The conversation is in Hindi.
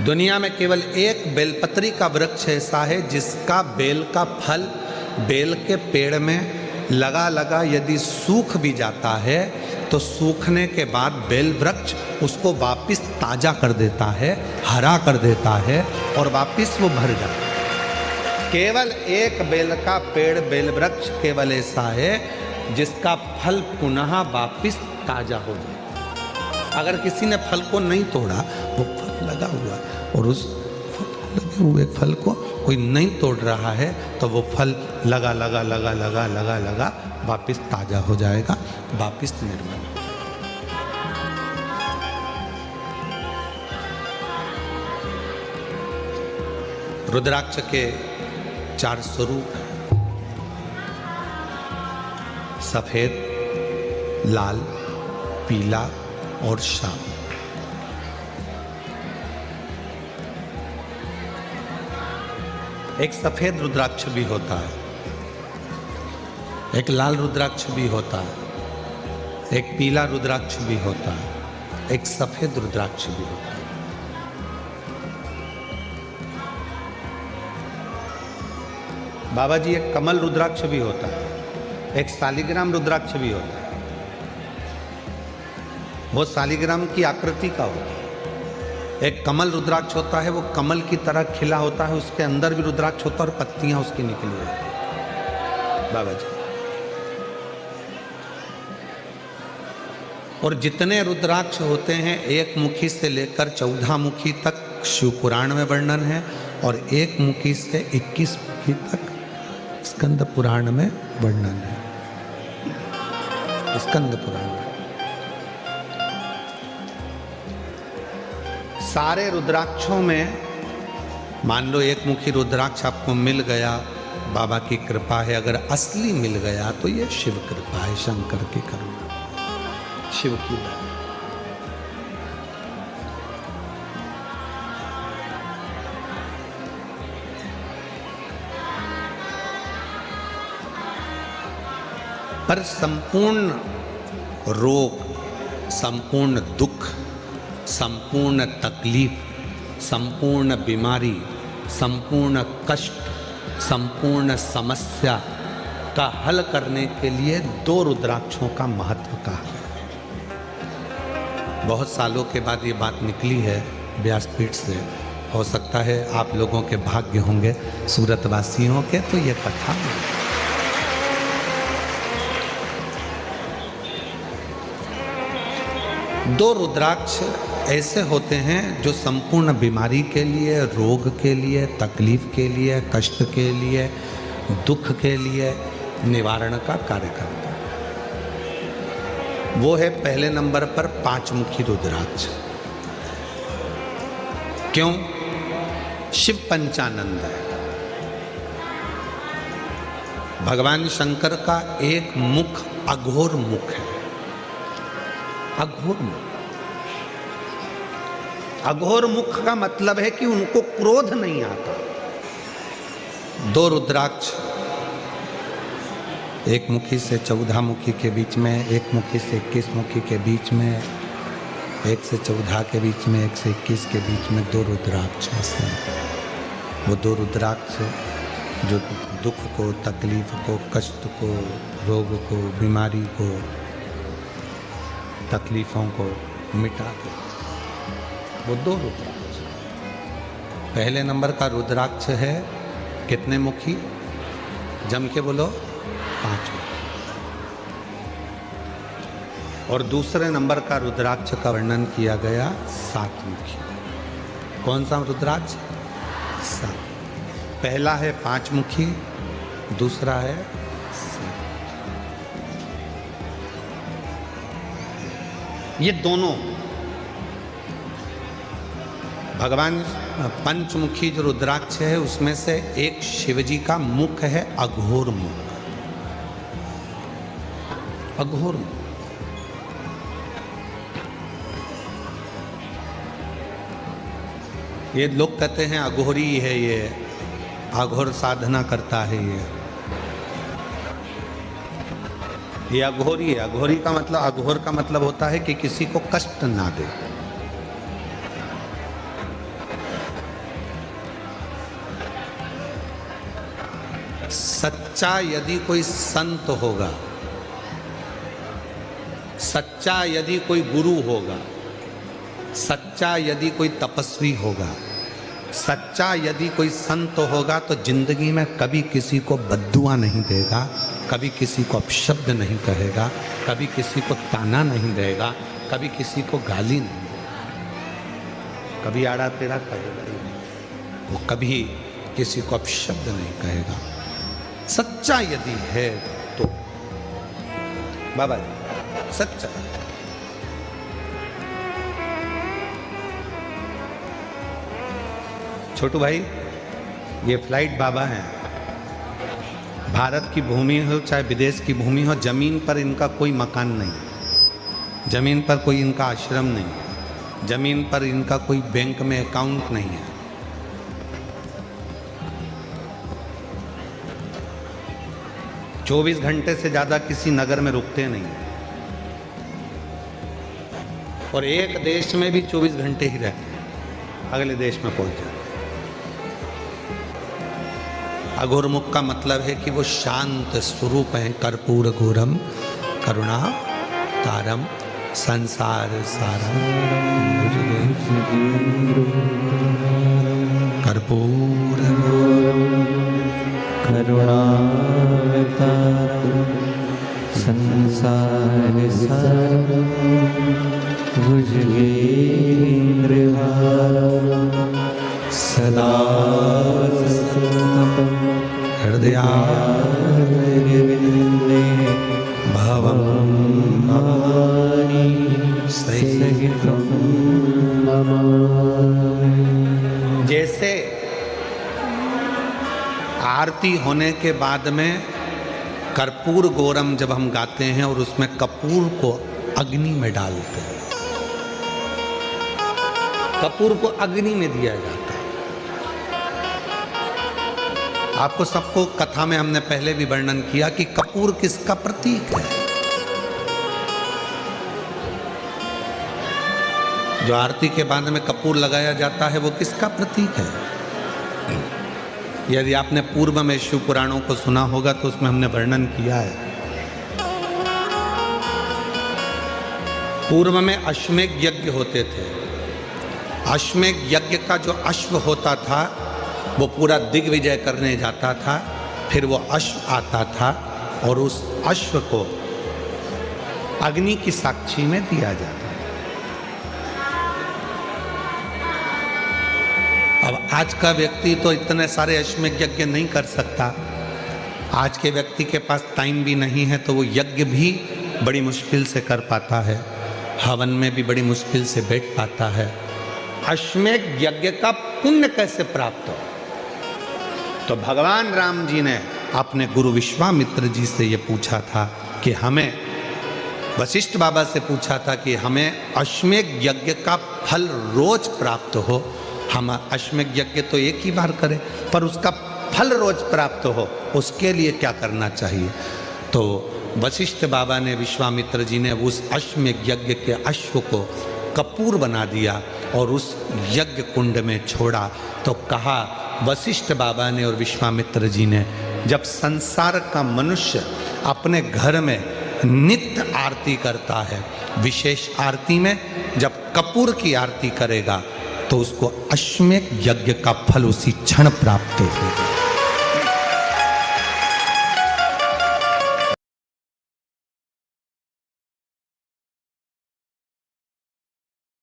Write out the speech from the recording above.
दुनिया में केवल एक बेलपत्री का वृक्ष ऐसा है जिसका बेल का फल बेल के पेड़ में लगा लगा यदि सूख भी जाता है तो सूखने के बाद बेल वृक्ष उसको वापस ताजा कर देता है, हरा कर देता है और वापस वो भर जाता है। केवल एक बेल का पेड़ बेल वृक्ष केवल ऐसा है जिसका फल पुनः वापस ताजा हो जाए। अगर किसी ने फल को नहीं तोड़ा, वो फल लगा हुआ और उस लगे हुए फल को कोई नहीं तोड़ रहा है तो वो फल लगा लगा लगा लगा लगा लगा वापस ताजा हो जाएगा, वापस निर्मल। रुद्राक्ष के 4 स्वरूप हैं, सफेद, लाल, पीला और श्याम। एक सफेद रुद्राक्ष भी होता है, एक लाल रुद्राक्ष भी होता है, एक पीला रुद्राक्ष भी होता है, एक सफेद रुद्राक्ष भी होता है। बाबा जी एक कमल रुद्राक्ष भी होता है, एक शालिग्राम रुद्राक्ष भी होता है। वो शालिग्राम की आकृति का होता है। एक कमल रुद्राक्ष होता है, वो कमल की तरह खिला होता है, उसके अंदर भी रुद्राक्ष होता है और पत्तियां उसकी निकली होती है बाबा जी। और जितने रुद्राक्ष होते हैं, एक मुखी से लेकर 14 मुखी तक शिव पुराण में वर्णन है और एक मुखी से 21 मुखी तक स्कंद पुराण में वर्णन है। स्कंद पुराण में सारे रुद्राक्षों में मान लो एक मुखी रुद्राक्ष आपको मिल गया, बाबा की कृपा है। अगर असली मिल गया तो ये शिव कृपा है, शंकर की करुणा, शिव की दया। पर संपूर्ण रोग, संपूर्ण दुख, संपूर्ण तकलीफ, संपूर्ण बीमारी, संपूर्ण कष्ट, संपूर्ण समस्या का हल करने के लिए 2 रुद्राक्षों का महत्व कहा है। बहुत सालों के बाद ये बात निकली है व्यासपीठ से। हो सकता है आप लोगों के भाग्य होंगे, सूरत वासियों के, तो ये कथा 2 रुद्राक्ष ऐसे होते हैं जो संपूर्ण बीमारी के लिए, रोग के लिए, तकलीफ के लिए, कष्ट के लिए, दुख के लिए निवारण का कार्य करते हैं। वो है पहले नंबर पर 5 मुखी रुद्राक्ष। क्यों? शिव पंचानंद है। भगवान शंकर का एक मुख अघोर मुख है। अघोर मुख, अघोर मुख का मतलब है कि उनको क्रोध नहीं आता। 2 रुद्राक्ष, एक मुखी से 14 मुखी के बीच में, एक मुखी से 21 मुखी के बीच में, 1 से 14 के बीच में, 1 से 21 के बीच में 2 रुद्राक्ष हैं। वो 2 रुद्राक्ष जो दुख को, तकलीफ को, कष्ट को, रोग को, बीमारी को, तकलीफों को मिटा दे, वो 2 रुद्राक्ष। पहले नंबर का रुद्राक्ष है कितने मुखी? जम के बोलो, 5 मुखी। और दूसरे नंबर का रुद्राक्ष का वर्णन किया गया 7 मुखी। कौन सा रुद्राक्ष? 7। पहला है 5 मुखी, दूसरा है 7। ये दोनों भगवान पंचमुखी जो रुद्राक्ष है उसमें से एक शिवजी का मुख है अघोर मुख। अघोर मुख, ये लोग कहते हैं अघोरी है, ये अघोर साधना करता है, ये अघोरी है। अघोरी का मतलब, अघोर का मतलब होता है कि किसी को कष्ट ना दे। सच्चा यदि कोई संत होगा, सच्चा यदि कोई गुरु होगा, सच्चा यदि कोई तपस्वी होगा, सच्चा यदि कोई संत होगा तो जिंदगी में कभी किसी को बद्दुआ नहीं देगा, कभी किसी को अपशब्द नहीं कहेगा, कभी किसी को ताना नहीं देगा, कभी किसी को गाली नहीं देगा, कभी आड़ा तेरा कहेगा ही नहीं, वो कभी किसी को अपशब्द नहीं कहेगा। सच्चा यदि है तो बाबा जी सच्चा। छोटू भाई, ये फ्लाइट बाबा हैं। भारत की भूमि हो चाहे विदेश की भूमि हो, जमीन पर इनका कोई मकान नहीं है, जमीन पर कोई इनका आश्रम नहीं है, जमीन पर इनका कोई बैंक में अकाउंट नहीं है। चौबीस घंटे से ज्यादा किसी नगर में रुकते नहीं, और एक देश में भी 24 घंटे ही रहते हैं, अगले देश में पहुंच जाते हैं। अघोरमुख का मतलब है कि वो शांत स्वरूप हैं। कर्पूर घोरम करुणा तारम संसार सारम कर्पूर करुणा संसार सारम सदा हृदयारविन्दे भवं भवानी सहितं नमामि। जैसे आरती होने के बाद में कर्पूर गौरम जब हम गाते हैं और उसमें कपूर को अग्नि में डालते हैं, कपूर को अग्नि में दिया जाता है। आपको सबको कथा में हमने पहले भी वर्णन किया कि कपूर किसका प्रतीक है। जो आरती के बाद में कपूर लगाया जाता है वो किसका प्रतीक है। यदि आपने पूर्व में शिव पुराणों को सुना होगा तो उसमें हमने वर्णन किया है। पूर्व में अश्वमेध यज्ञ होते थे। अश्वमेध यज्ञ का जो अश्व होता था वो पूरा दिग्विजय करने जाता था, फिर वो अश्व आता था और उस अश्व को अग्नि की साक्षी में दिया जाता था। अब आज का व्यक्ति तो इतने सारे अश्वमेध यज्ञ नहीं कर सकता। आज के व्यक्ति के पास टाइम भी नहीं है, तो वो यज्ञ भी बड़ी मुश्किल से कर पाता है, हवन में भी बड़ी मुश्किल से बैठ पाता है। अश्वमेध यज्ञ का पुण्य कैसे प्राप्त हो, तो भगवान राम जी ने अपने गुरु विश्वामित्र जी से ये पूछा था कि हमें, वशिष्ठ बाबा से पूछा था कि हमें अश्वमेध यज्ञ का फल रोज प्राप्त हो। हम अश्वमेध यज्ञ तो एक ही बार करें, पर उसका फल रोज प्राप्त हो, उसके लिए क्या करना चाहिए। तो वशिष्ठ बाबा ने, विश्वामित्र जी ने उस अश्वमेध यज्ञ के अश्व को कपूर बना दिया और उस यज्ञ कुंड में छोड़ा। तो कहा वशिष्ठ बाबा ने और विश्वामित्र जी ने, जब संसार का मनुष्य अपने घर में नित्य आरती करता है, विशेष आरती में जब कपूर की आरती करेगा तो उसको अश्वमेध यज्ञ का फल उसी क्षण प्राप्त होगा।